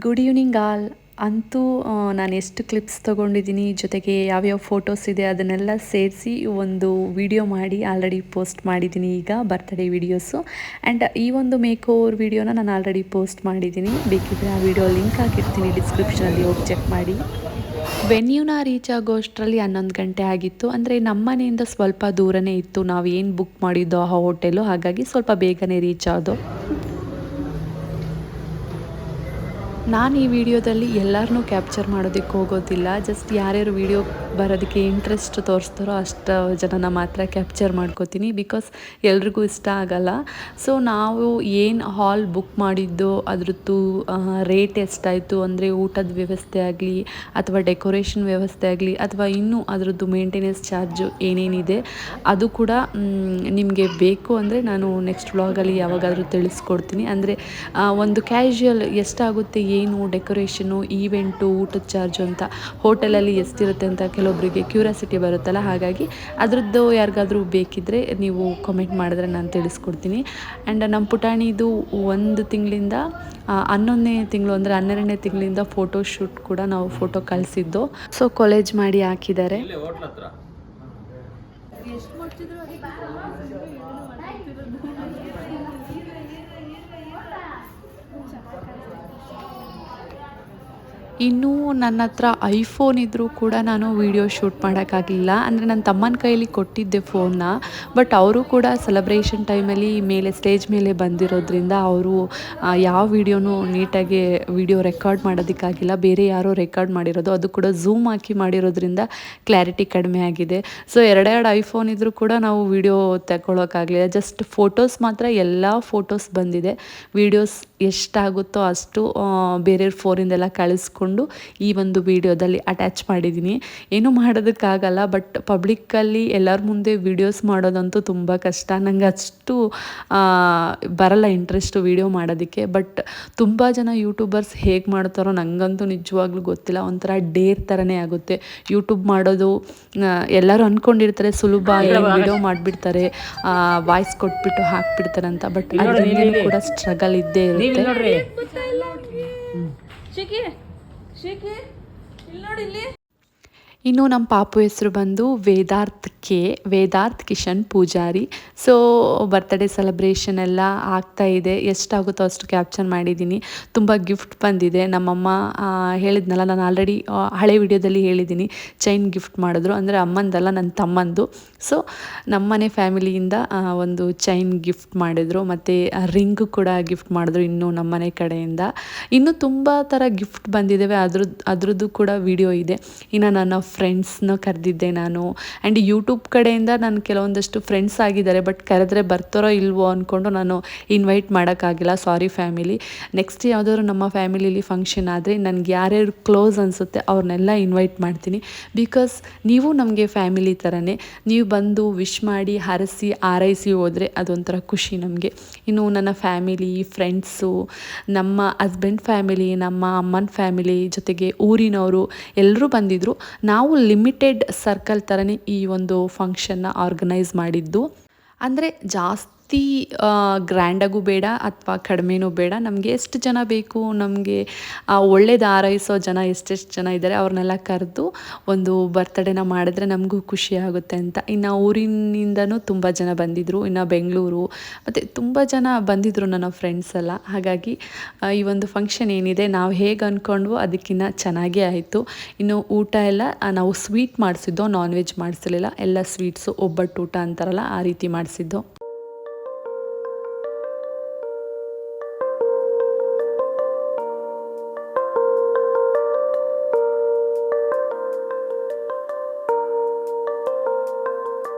Good evening all. ಅಂತೂ ನಾನು ಎಷ್ಟು ಕ್ಲಿಪ್ಸ್ ತೊಗೊಂಡಿದ್ದೀನಿ, ಜೊತೆಗೆ ಯಾವ್ಯಾವ ಫೋಟೋಸ್ ಇದೆ ಅದನ್ನೆಲ್ಲ ಸೇರಿಸಿ ಒಂದು ವಿಡಿಯೋ ಮಾಡಿ ಆಲ್ರೆಡಿ ಪೋಸ್ಟ್ ಮಾಡಿದ್ದೀನಿ. ಈಗ ಬರ್ತ್ಡೇ ವಿಡಿಯೋಸು ಆ್ಯಂಡ್ ಈ ಒಂದು ಮೇಕ್ ಓವರ್ ವಿಡಿಯೋನ ನಾನು ಆಲ್ರೆಡಿ ಪೋಸ್ಟ್ ಮಾಡಿದ್ದೀನಿ. ಬೇಕಿದ್ದರೆ ಆ ವಿಡಿಯೋ ಲಿಂಕ್ ಹಾಕಿರ್ತೀನಿ ಡಿಸ್ಕ್ರಿಪ್ಷನಲ್ಲಿ, ಹೋಗಿ ಚೆಕ್ ಮಾಡಿ. ವೆನ್ಯೂನ ರೀಚ್ ಆಗೋಷ್ಟರಲ್ಲಿ 11 ಗಂಟೆ ಆಗಿತ್ತು. ಅಂದರೆ ನಮ್ಮ ಮನೆಯಿಂದ ಸ್ವಲ್ಪ ದೂರನೇ ಇತ್ತು ನಾವು ಏನು ಬುಕ್ ಮಾಡಿದ್ದೋ ಆ ಹೋಟೆಲು, ಹಾಗಾಗಿ ಸ್ವಲ್ಪ ಬೇಗನೆ ರೀಚ್ ಆದೋ. ನಾನು ಈ ವಿಡಿಯೋದಲ್ಲಿ ಎಲ್ಲರನ್ನೂ ಕ್ಯಾಪ್ಚರ್ ಮಾಡೋದಕ್ಕೆ ಹೋಗೋದಿಲ್ಲ. ಜಸ್ಟ್ ಯಾರ್ಯಾರು ವಿಡಿಯೋ ಬರೋದಕ್ಕೆ ಇಂಟ್ರೆಸ್ಟ್ ತೋರಿಸ್ತಾರೋ ಅಷ್ಟು ಜನನ ಮಾತ್ರ ಕ್ಯಾಪ್ಚರ್ ಮಾಡ್ಕೋತೀನಿ, ಬಿಕಾಸ್ ಎಲ್ರಿಗೂ ಇಷ್ಟ ಆಗಲ್ಲ. ಸೊ ನಾವು ಏನು ಹಾಲ್ ಬುಕ್ ಮಾಡಿದ್ದೋ ಅದ್ರದ್ದು ರೇಟ್ ಎಷ್ಟಾಯಿತು, ಅಂದರೆ ಊಟದ ವ್ಯವಸ್ಥೆ ಆಗಲಿ ಅಥವಾ ಡೆಕೋರೇಷನ್ ವ್ಯವಸ್ಥೆ ಆಗಲಿ ಅಥವಾ ಇನ್ನೂ ಅದರದ್ದು ಮೇಂಟೆನೆನ್ಸ್ ಚಾರ್ಜು ಏನೇನಿದೆ ಅದು ಕೂಡ ನಿಮಗೆ ಬೇಕು ಅಂದರೆ ನಾನು ನೆಕ್ಸ್ಟ್ ವ್ಲಾಗಲ್ಲಿ ಯಾವಾಗಾದರೂ ತಿಳಿಸ್ಕೊಡ್ತೀನಿ. ಅಂದರೆ ಒಂದು ಕ್ಯಾಶುಯಲ್ ಎಷ್ಟಾಗುತ್ತೆ, ಏನು ಡೆಕೋರೇಷನು, ಈವೆಂಟು, ಊಟದ ಚಾರ್ಜು ಅಂತ ಹೋಟೆಲಲ್ಲಿ ಎಷ್ಟಿರುತ್ತೆ ಅಂತ ಕೆಲವೊಬ್ಬರಿಗೆ ಕ್ಯೂರಿಯಾಸಿಟಿ ಬರುತ್ತಲ್ಲ, ಹಾಗಾಗಿ ಅದರದ್ದು ಯಾರಿಗಾದರೂ ಬೇಕಿದ್ದರೆ ನೀವು ಕಮೆಂಟ್ ಮಾಡಿದ್ರೆ ನಾನು ತಿಳಿಸ್ಕೊಡ್ತೀನಿ. ಆ್ಯಂಡ್ ನಮ್ಮ ಪುಟಾಣಿದು 1 ತಿಂಗಳಿಂದ 11ನೇ ತಿಂಗಳು ಅಂದರೆ 12ನೇ ತಿಂಗಳಿಂದ ಫೋಟೋ ಶೂಟ್ ಕೂಡ ನಾವು ಫೋಟೋ ಕಳಿಸಿದ್ದು. ಸೊ ಕೊಲೇಜ್ ಮಾಡಿ ಹಾಕಿದ್ದಾರೆ. ಇನ್ನೂ ನನ್ನ ಹತ್ರ ಐಫೋನ್ ಇದ್ದರೂ ಕೂಡ ನಾನು ವೀಡಿಯೋ ಶೂಟ್ ಮಾಡೋಕ್ಕಾಗಲಿಲ್ಲ. ಅಂದರೆ ನನ್ನ ತಮ್ಮನ ಕೈಯಲ್ಲಿ ಕೊಟ್ಟಿದ್ದೆ ಫೋನ್ನ, ಬಟ್ ಅವರು ಕೂಡ ಸೆಲೆಬ್ರೇಷನ್ ಟೈಮಲ್ಲಿ ಮೇಲೆ ಸ್ಟೇಜ್ ಮೇಲೆ ಬಂದಿರೋದ್ರಿಂದ ಅವರು ಯಾವ ವೀಡಿಯೋನೂ ನೀಟಾಗಿ ವಿಡಿಯೋ ರೆಕಾರ್ಡ್ ಮಾಡೋದಕ್ಕಾಗಿಲ್ಲ. ಬೇರೆ ಯಾರೋ ರೆಕಾರ್ಡ್ ಮಾಡಿರೋದು, ಅದು ಕೂಡ ಝೂಮ್ ಹಾಕಿ ಮಾಡಿರೋದ್ರಿಂದ ಕ್ಲಾರಿಟಿ ಕಡಿಮೆ ಆಗಿದೆ. ಸೊ ಎರಡೆರಡು ಐಫೋನ್ ಇದ್ದರೂ ಕೂಡ ನಾವು ವಿಡಿಯೋ ತಗೊಳ್ಳೋಕ್ಕಾಗಲಿಲ್ಲ. ಜಸ್ಟ್ ಫೋಟೋಸ್ ಮಾತ್ರ ಎಲ್ಲ ಫೋಟೋಸ್ ಬಂದಿದೆ. ವೀಡಿಯೋಸ್ ಎಷ್ಟಾಗುತ್ತೋ ಅಷ್ಟು ಬೇರೆಯವ್ರ ಫೋನಿಂದೆಲ್ಲ ಕಳಿಸ್ಕೊಂಡು ಈ ಒಂದು ವಿಡಿಯೋದಲ್ಲಿ ಅಟ್ಯಾಚ್ ಮಾಡಿದ್ದೀನಿ. ಏನೂ ಮಾಡೋದಕ್ಕಾಗಲ್ಲ, ಬಟ್ ಪಬ್ಲಿಕ್ಕಲ್ಲಿ ಎಲ್ಲರ ಮುಂದೆ ವೀಡಿಯೋಸ್ ಮಾಡೋದಂತೂ ತುಂಬ ಕಷ್ಟ. ನನಗೆ ಅಷ್ಟು ಬರಲ್ಲ ಇಂಟ್ರೆಸ್ಟು ವೀಡಿಯೋ ಮಾಡೋದಕ್ಕೆ. ಬಟ್ ತುಂಬ ಜನ ಯೂಟ್ಯೂಬರ್ಸ್ ಹೇಗೆ ಮಾಡ್ತಾರೋ ನನಗಂತೂ ನಿಜವಾಗ್ಲೂ ಗೊತ್ತಿಲ್ಲ. ಒಂಥರ ಡೇರ್ ಥರನೇ ಆಗುತ್ತೆ ಯೂಟ್ಯೂಬ್ ಮಾಡೋದು. ಎಲ್ಲರೂ ಅಂದ್ಕೊಂಡಿರ್ತಾರೆ ಸುಲಭ, ವೀಡಿಯೋ ಮಾಡಿಬಿಡ್ತಾರೆ, ವಾಯ್ಸ್ ಕೊಟ್ಬಿಟ್ಟು ಹಾಕ್ಬಿಡ್ತಾರೆ ಅಂತ. ಬಟ್ ಅದರಿಂದ ಕೂಡ ಸ್ಟ್ರಗಲ್ ಇದ್ದೇ ಇರುತ್ತೆ. ಇನ್ನು ನಮ್ಮ ಪಾಪು ಹೆಸರು ಬಂದು Vedarth Kishan Poojari. So birthday celebration ಎಲ್ಲ ಆಗ್ತಾಯಿದೆ. ಎಷ್ಟಾಗುತ್ತೋ ಅಷ್ಟು ಕ್ಯಾಪ್ಚರ್ ಮಾಡಿದ್ದೀನಿ. ತುಂಬ ಗಿಫ್ಟ್ ಬಂದಿದೆ. ನಮ್ಮಮ್ಮ ಹೇಳಿದ್ನಲ್ಲ, ನಾನು ಆಲ್ರೆಡಿ ಹಳೆ ವಿಡಿಯೋದಲ್ಲಿ ಹೇಳಿದ್ದೀನಿ, ಚೈನ್ ಗಿಫ್ಟ್ ಮಾಡಿದ್ರು. ಅಂದರೆ ಅಮ್ಮಂದಲ್ಲ, ನನ್ನ ತಮ್ಮಂದು. ಸೊ ನಮ್ಮನೆ ಫ್ಯಾಮಿಲಿಯಿಂದ ಒಂದು ಚೈನ್ ಗಿಫ್ಟ್ ಮಾಡಿದರು, ಮತ್ತು ರಿಂಗು ಕೂಡ ಗಿಫ್ಟ್ ಮಾಡಿದ್ರು ಇನ್ನು ನಮ್ಮನೆ ಕಡೆಯಿಂದ. ಇನ್ನೂ ತುಂಬ ಥರ ಗಿಫ್ಟ್ ಬಂದಿದ್ದಾವೆ, ಅದ್ರದ್ದು ಕೂಡ ವಿಡಿಯೋ ಇದೆ. ಇನ್ನು ನನ್ನ ಫ್ರೆಂಡ್ಸ್ನ ಕರೆದಿದ್ದೆ ನಾನು. ಆ್ಯಂಡ್ ಯೂಟ್ಯೂಬ್ ಕಡೆಯಿಂದ ನಾನು ಕೆಲವೊಂದಷ್ಟು ಫ್ರೆಂಡ್ಸ್ ಆಗಿದ್ದಾರೆ, ಬಟ್ ಕರೆದ್ರೆ ಬರ್ತಾರೋ ಇಲ್ವೋ ಅಂದ್ಕೊಂಡು ನಾನು ಇನ್ವೈಟ್ ಮಾಡೋಕ್ಕಾಗಿಲ್ಲ. ಸಾರಿ ಫ್ಯಾಮಿಲಿ. ನೆಕ್ಸ್ಟ್ ಯಾವುದಾದ್ರು ನಮ್ಮ ಫ್ಯಾಮಿಲಿಲಿ ಫಂಕ್ಷನ್ ಆದರೆ ನನಗೆ ಯಾರ್ಯಾರು ಕ್ಲೋಸ್ ಅನಿಸುತ್ತೆ ಅವ್ರನ್ನೆಲ್ಲ ಇನ್ವೈಟ್ ಮಾಡ್ತೀನಿ. ಬಿಕಾಸ್ ನೀವು ನಮಗೆ ಫ್ಯಾಮಿಲಿ ಥರನೇ. ನೀವು ಬಂದು ವಿಶ್ ಮಾಡಿ ಹರಸಿ ಆರೈಸಿ ಹೋದರೆ ಅದೊಂಥರ ಖುಷಿ ನಮಗೆ. ಇನ್ನು ನನ್ನ ಫ್ಯಾಮಿಲಿ, ಫ್ರೆಂಡ್ಸು, ನಮ್ಮ ಹಸ್ಬೆಂಡ್ ಫ್ಯಾಮಿಲಿ, ನಮ್ಮ ಅಮ್ಮನ ಫ್ಯಾಮಿಲಿ, ಜೊತೆಗೆ ಊರಿನವರು ಎಲ್ಲರೂ ಬಂದಿದ್ದರು. ನಾವು ಲಿಮಿಟೆಡ್ ಸರ್ಕಲ್ ಥರನೇ ಈ ಒಂದು ಫಂಕ್ಷನ್ನ ಆರ್ಗನೈಸ್ ಮಾಡಿದ್ದು. ಅಂದರೆ ಜಾಸ್ತಿ ಗ್ರ್ಯಾಂಡಾಗೂ ಬೇಡ ಅಥವಾ ಕಡಿಮೆನೂ ಬೇಡ. ನಮಗೆ ಎಷ್ಟು ಜನ ಬೇಕು, ನಮಗೆ ಒಳ್ಳೇದು ಹಾರೈಸೋ ಜನ ಎಷ್ಟೆಷ್ಟು ಜನ ಇದ್ದಾರೆ ಅವ್ರನ್ನೆಲ್ಲ ಕರೆದು ಒಂದು ಬರ್ತ್ಡೇನ ಮಾಡಿದ್ರೆ ನಮಗೂ ಖುಷಿ ಆಗುತ್ತೆ ಅಂತ. ಇನ್ನು ಊರಿನಿಂದನೂ ತುಂಬ ಜನ ಬಂದಿದ್ದರು. ಇನ್ನು ಬೆಂಗಳೂರು ಮತ್ತು ತುಂಬ ಜನ ಬಂದಿದ್ದರು ನನ್ನ ಫ್ರೆಂಡ್ಸ್ ಎಲ್ಲ. ಹಾಗಾಗಿ ಈ ಒಂದು ಫಂಕ್ಷನ್ ಏನಿದೆ ನಾವು ಹೇಗೆ ಅಂದ್ಕೊಂಡ್ವೋ ಅದಕ್ಕಿಂತ ಚೆನ್ನಾಗೇ ಆಯಿತು. ಇನ್ನು ಊಟ ಎಲ್ಲ ನಾವು ಸ್ವೀಟ್ ಮಾಡಿಸಿದ್ದೋ, ನಾನ್ ವೆಜ್ ಮಾಡಿಸಲಿಲ್ಲ. ಎಲ್ಲ ಸ್ವೀಟ್ಸು, ಒಬ್ಬಟ್ಟು ಊಟ ಅಂತಾರಲ್ಲ ಆ ರೀತಿ ಮಾಡಿಸಿದ್ದು.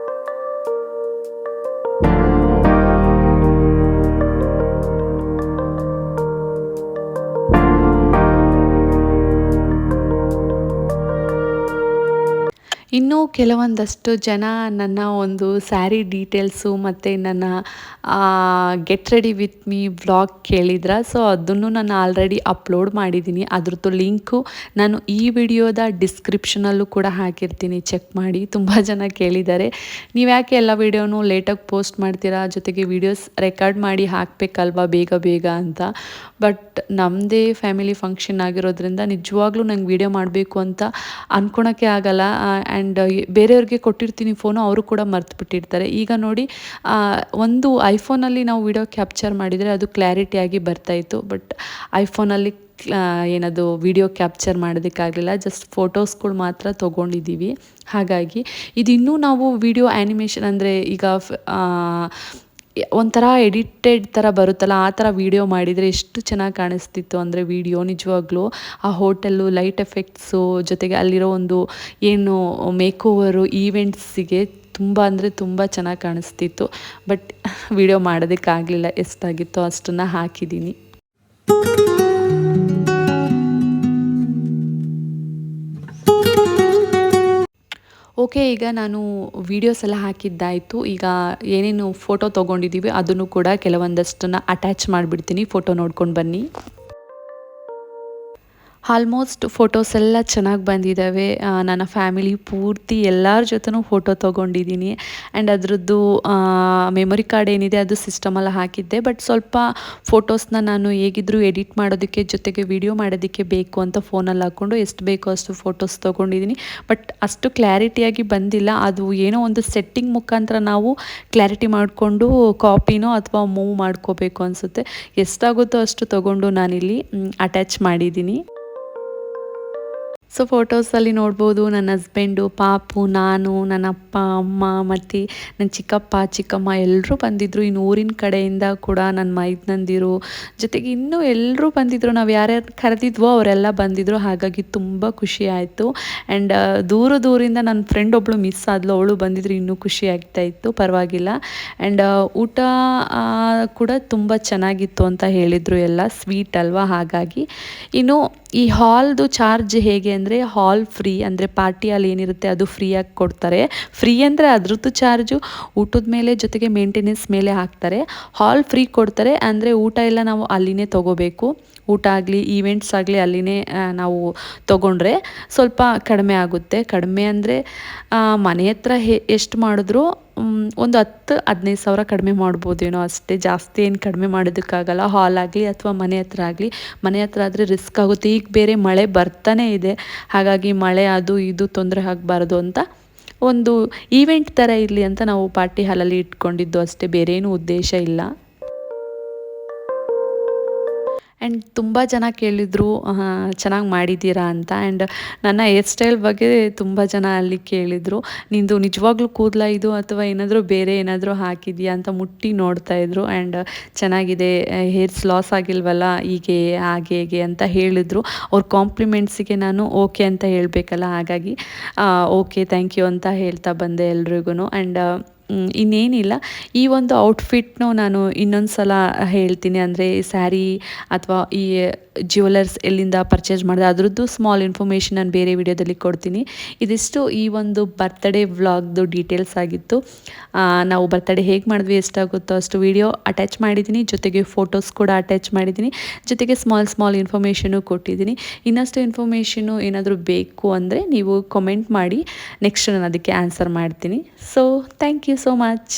ಇನ್ನೂ ಕೆಲವೊಂದಷ್ಟು ಜನ ನನ್ನ ಒಂದು ಸ್ಯಾರಿ ಡೀಟೇಲ್ಸು ಮತ್ತು ನನ್ನ get ready with me vlog ಕೇಳಿದ್ರ. ಸೊ ಅದನ್ನು ನಾನು ಆಲ್ರೆಡಿ ಅಪ್ಲೋಡ್ ಮಾಡಿದ್ದೀನಿ. ಅದ್ರದ್ದು ಲಿಂಕು ನಾನು ಈ ವಿಡಿಯೋದ ಡಿಸ್ಕ್ರಿಪ್ಷನಲ್ಲೂ ಕೂಡ ಹಾಕಿರ್ತೀನಿ, ಚೆಕ್ ಮಾಡಿ. ತುಂಬ ಜನ ಕೇಳಿದ್ದಾರೆ, ನೀವು ಯಾಕೆ ಎಲ್ಲ ವೀಡಿಯೋನು ಲೇಟಾಗಿ ಪೋಸ್ಟ್ ಮಾಡ್ತೀರಾ, ಜೊತೆಗೆ ವೀಡಿಯೋಸ್ ರೆಕಾರ್ಡ್ ಮಾಡಿ ಹಾಕಬೇಕಲ್ವಾ ಬೇಗ ಬೇಗ ಅಂತ. ಬಟ್ ನಮ್ಮದೇ ಫ್ಯಾಮಿಲಿ ಫಂಕ್ಷನ್ ಆಗಿರೋದ್ರಿಂದ ನಿಜವಾಗ್ಲೂ ನಂಗೆ ವೀಡಿಯೋ ಮಾಡಬೇಕು ಅಂತ ಅಂದ್ಕೊಳಕ್ಕೆ ಆಗಲ್ಲ. ಆ್ಯಂಡ್ ಬೇರೆಯವ್ರಿಗೆ ಕೊಟ್ಟಿರ್ತೀನಿ ಫೋನು, ಅವರು ಕೂಡ ಮರ್ತುಬಿಟ್ಟಿರ್ತಾರೆ. ಈಗ ನೋಡಿ, ಒಂದು ಐಫೋನಲ್ಲಿ ನಾವು ವಿಡಿಯೋ ಕ್ಯಾಪ್ಚರ್ ಮಾಡಿದರೆ ಅದು ಕ್ಲಾರಿಟಿಯಾಗಿ ಬರ್ತಾಯಿತ್ತು. ಬಟ್ ಐಫೋನಲ್ಲಿ ಏನದು ವಿಡಿಯೋ ಕ್ಯಾಪ್ಚರ್ ಮಾಡೋದಕ್ಕಾಗಲಿಲ್ಲ, ಜಸ್ಟ್ ಫೋಟೋಸ್ಗಳು ಮಾತ್ರ ತೊಗೊಂಡಿದ್ದೀವಿ. ಹಾಗಾಗಿ ಇದು ಇನ್ನೂ ನಾವು ವಿಡಿಯೋ ಆ್ಯನಿಮೇಷನ್ ಅಂದರೆ ಈಗ ಒಂಥರ ಎಡಿಟೆಡ್ ಥರ ಬರುತ್ತಲ್ಲ, ಆ ಥರ ವೀಡಿಯೋ ಮಾಡಿದರೆ ಎಷ್ಟು ಚೆನ್ನಾಗಿ ಕಾಣಿಸ್ತಿತ್ತು ಅಂದರೆ ವಿಡಿಯೋ ನಿಜವಾಗ್ಲೂ. ಆ ಹೋಟೆಲ್ಲು, ಲೈಟ್ ಎಫೆಕ್ಟ್ಸು, ಜೊತೆಗೆ ಅಲ್ಲಿರೋ ಒಂದು ಏನು ಮೇಕ್ ಓವರು ಈವೆಂಟ್ಸಿಗೆ ತುಂಬ ಅಂದರೆ ತುಂಬ ಚೆನ್ನಾಗಿ ಕಾಣಿಸ್ತಿತ್ತು. ಬಟ್ ವಿಡಿಯೋ ಮಾಡೋದಕ್ಕಾಗಲಿಲ್ಲ, ಎಷ್ಟಾಗಿತ್ತೋ ಅಷ್ಟನ್ನು ಹಾಕಿದ್ದೀನಿ. ಓಕೆ, ಈಗ ನಾನು ವೀಡಿಯೋಸ್ ಎಲ್ಲ ಹಾಕಿದ್ದಾಯಿತು. ಈಗ ಏನೇನು ಫೋಟೋ ತೊಗೊಂಡಿದ್ದೀವಿ ಅದನ್ನು ಕೂಡ ಕೆಲವೊಂದಷ್ಟನ್ನು ಅಟ್ಯಾಚ್ ಮಾಡಿಬಿಡ್ತೀನಿ, ಫೋಟೋ ನೋಡ್ಕೊಂಡು ಬನ್ನಿ. ಆಲ್ಮೋಸ್ಟ್ ಫೋಟೋಸ್ ಎಲ್ಲ ಚೆನ್ನಾಗಿ ಬಂದಿದ್ದಾವೆ. ನನ್ನ ಫ್ಯಾಮಿಲಿ ಪೂರ್ತಿ ಎಲ್ಲರ ಜೊತೆನೂ ಫೋಟೋ ತೊಗೊಂಡಿದ್ದೀನಿ. ಆ್ಯಂಡ್ ಅದರದ್ದು ಮೆಮೊರಿ ಕಾರ್ಡ್ ಏನಿದೆ ಅದು ಸಿಸ್ಟಮಲ್ಲಿ ಹಾಕಿದ್ದೆ. ಬಟ್ ಸ್ವಲ್ಪ ಫೋಟೋಸ್ನ ನಾನು ಹೇಗಿದ್ದರೂ ಎಡಿಟ್ ಮಾಡೋದಕ್ಕೆ, ಜೊತೆಗೆ ವಿಡಿಯೋ ಮಾಡೋದಕ್ಕೆ ಬೇಕು ಅಂತ ಫೋನಲ್ಲಿ ಹಾಕ್ಕೊಂಡು ಎಷ್ಟು ಬೇಕೋ ಅಷ್ಟು ಫೋಟೋಸ್ ತೊಗೊಂಡಿದ್ದೀನಿ. ಬಟ್ ಅಷ್ಟು ಕ್ಲಾರಿಟಿಯಾಗಿ ಬಂದಿಲ್ಲ. ಅದು ಏನೋ ಒಂದು ಸೆಟ್ಟಿಂಗ್ ಮುಖಾಂತರ ನಾವು ಕ್ಲಾರಿಟಿ ಮಾಡಿಕೊಂಡು ಕಾಪಿನೋ ಅಥವಾ ಮೂವ್ ಮಾಡ್ಕೋಬೇಕು ಅನಿಸುತ್ತೆ. ಎಷ್ಟಾಗುತ್ತೋ ಅಷ್ಟು ತೊಗೊಂಡು ನಾನಿಲ್ಲಿ ಅಟ್ಯಾಚ್ ಮಾಡಿದ್ದೀನಿ. ಸೊ ಫೋಟೋಸಲ್ಲಿ ನೋಡ್ಬೋದು ನನ್ನ ಹಸ್ಬೆಂಡು, ಪಾಪು, ನಾನು, ನನ್ನ ಅಪ್ಪ, ಅಮ್ಮ ಮತ್ತು ನನ್ನ ಚಿಕ್ಕಪ್ಪ ಚಿಕ್ಕಮ್ಮ ಎಲ್ಲರೂ ಬಂದಿದ್ದರು. ಇನ್ನು ಊರಿನ ಕಡೆಯಿಂದ ಕೂಡ ನನ್ನ ಮೈದ್ನಂದಿರು, ಜೊತೆಗೆ ಇನ್ನೂ ಎಲ್ಲರೂ ಬಂದಿದ್ದರು. ನಾವು ಯಾರ್ಯಾರು ಕರೆದಿದ್ವೋ ಅವರೆಲ್ಲ ಬಂದಿದ್ದರು. ಹಾಗಾಗಿ ತುಂಬ ಖುಷಿ ಆಯಿತು. ಆ್ಯಂಡ್ ದೂರದಿಂದ ನನ್ನ ಫ್ರೆಂಡ್ ಒಬ್ಬಳು ಮಿಸ್ ಆದಳು, ಅವಳು ಬಂದಿದ್ರು, ಇನ್ನೂ ಖುಷಿ ಆಗ್ತಾಯಿತ್ತು. ಪರವಾಗಿಲ್ಲ. ಆ್ಯಂಡ್ ಊಟ ಕೂಡ ತುಂಬ ಚೆನ್ನಾಗಿತ್ತು ಅಂತ ಹೇಳಿದರು ಎಲ್ಲ. ಸ್ವೀಟ್ ಅಲ್ವಾ, ಹಾಗಾಗಿ. ಇನ್ನು ಈ ಹಾಲ್ದು ಚಾರ್ಜ್ ಹೇಗೆ ಅಂದರೆ, ಹಾಲ್ ಫ್ರೀ ಅಂದರೆ ಪಾರ್ಟಿ ಹಾಲ್ ಏನಿರುತ್ತೆ ಅದು ಫ್ರೀಯಾಗಿ ಕೊಡ್ತಾರೆ. ಫ್ರೀ ಅಂದರೆ ಅದ್ರದ್ದು ಚಾರ್ಜು ಊಟದ ಮೇಲೆ ಜೊತೆಗೆ ಮೇಂಟೆನೆನ್ಸ್ ಮೇಲೆ ಹಾಕ್ತಾರೆ. ಹಾಲ್ ಫ್ರೀ ಕೊಡ್ತಾರೆ, ಅಂದರೆ ಊಟ ಎಲ್ಲ ನಾವು ಅಲ್ಲಿನೇ ತೊಗೋಬೇಕು. ಊಟ ಆಗಲಿ ಈವೆಂಟ್ಸ್ ಆಗಲಿ ಅಲ್ಲಿನೇ ನಾವು ತೊಗೊಂಡ್ರೆ ಸ್ವಲ್ಪ ಕಡಿಮೆ ಆಗುತ್ತೆ. ಕಡಿಮೆ ಅಂದರೆ ಮನೆ ಹತ್ರ ಎಷ್ಟು ಮಾಡಿದ್ರು ಒಂದು 10-15 ಸಾವಿರ ಕಡಿಮೆ ಮಾಡ್ಬೋದೇನೋ ಅಷ್ಟೇ, ಜಾಸ್ತಿ ಏನು ಕಡಿಮೆ ಮಾಡೋದಕ್ಕಾಗಲ್ಲ. ಹಾಲ್ ಆಗಲಿ ಅಥವಾ ಮನೆ ಹತ್ರ ಆಗಲಿ. ಮನೆ ಹತ್ರ ಆದರೆ ರಿಸ್ಕ್ ಆಗುತ್ತೆ. ಈಗ ಬೇರೆ ಮಳೆ ಬರ್ತಾನೇ ಇದೆ, ಹಾಗಾಗಿ ಮಳೆ ಅದು ಇದು ತೊಂದರೆ ಆಗಬಾರ್ದು ಅಂತ ಒಂದು ಈವೆಂಟ್ ಥರ ಇರಲಿ ಅಂತ ನಾವು ಪಾರ್ಟಿ ಹಾಲಲ್ಲಿ ಇಟ್ಕೊಂಡಿದ್ದು ಅಷ್ಟೇ, ಬೇರೆ ಏನೂ ಉದ್ದೇಶ ಇಲ್ಲ. ಆ್ಯಂಡ್ ತುಂಬ ಜನ ಕೇಳಿದರು ಚೆನ್ನಾಗಿ ಮಾಡಿದ್ದೀರಾ ಅಂತ. ಆ್ಯಂಡ್ ನನ್ನ ಹೇರ್ ಸ್ಟೈಲ್ ಬಗ್ಗೆ ತುಂಬ ಜನ ಅಲ್ಲಿ ಕೇಳಿದರು, ನಿಂದು ನಿಜವಾಗ್ಲೂ ಕೂದಲ ಇದು ಅಥವಾ ಏನಾದರೂ ಬೇರೆ ಏನಾದರೂ ಹಾಕಿದೆಯಾ ಅಂತ ಮುಟ್ಟಿ ನೋಡ್ತಾಯಿದ್ರು. ಆ್ಯಂಡ್ ಚೆನ್ನಾಗಿದೆ, ಹೇರ್ಸ್ ಲಾಸ್ ಆಗಿಲ್ವಲ್ಲ, ಹೀಗೆ ಹಾಗೆ ಹೇಗೆ ಅಂತ ಹೇಳಿದರು. ಅವ್ರ ಕಾಂಪ್ಲಿಮೆಂಟ್ಸಿಗೆ ನಾನು ಓಕೆ ಅಂತ ಹೇಳಬೇಕಲ್ಲ, ಹಾಗಾಗಿ ಓಕೆ ಥ್ಯಾಂಕ್ ಯು ಅಂತ ಹೇಳ್ತಾ ಬಂದೆ ಎಲ್ರಿಗೂ. ಆ್ಯಂಡ್ ಇನ್ನೇನಿಲ್ಲ, ಈ ಒಂದು ಔಟ್ಫಿಟ್ನು ನಾನು ಇನ್ನೊಂದು ಸಲ ಹೇಳ್ತೀನಿ. ಅಂದರೆ ಸ್ಯಾರಿ ಅಥವಾ ಈ ಜ್ಯುವೆಲರ್ಸ್ ಎಲ್ಲಿಂದ ಪರ್ಚೇಸ್ ಮಾಡಿದೆ ಅದರದ್ದು ಸ್ಮಾಲ್ ಇನ್ಫಾರ್ಮೇಷನ್ ನಾನು ಬೇರೆ ವಿಡಿಯೋದಲ್ಲಿ ಕೊಡ್ತೀನಿ. ಇದಿಷ್ಟು ಈ ಒಂದು ಬರ್ತ್ಡೇ ವ್ಲಾಗ್ದು ಡೀಟೇಲ್ಸ್ ಆಗಿತ್ತು. ನಾವು ಬರ್ತ್ಡೇ ಹೇಗೆ ಮಾಡಿದ್ವಿ, ಎಷ್ಟಾಗುತ್ತೋ ಅಷ್ಟು ವಿಡಿಯೋ ಅಟ್ಯಾಚ್ ಮಾಡಿದ್ದೀನಿ, ಜೊತೆಗೆ ಫೋಟೋಸ್ ಕೂಡ ಅಟ್ಯಾಚ್ ಮಾಡಿದ್ದೀನಿ, ಜೊತೆಗೆ ಸ್ಮಾಲ್ ಇನ್ಫಾರ್ಮೇಷನು ಕೊಟ್ಟಿದ್ದೀನಿ. ಇನ್ನಷ್ಟು ಇನ್ಫಾರ್ಮೇಷನು ಏನಾದರೂ ಬೇಕು ಅಂದರೆ ನೀವು ಕಮೆಂಟ್ ಮಾಡಿ, ನೆಕ್ಸ್ಟ್ ನಾನು ಅದಕ್ಕೆ ಆನ್ಸರ್ ಮಾಡ್ತೀನಿ. So thank you so much.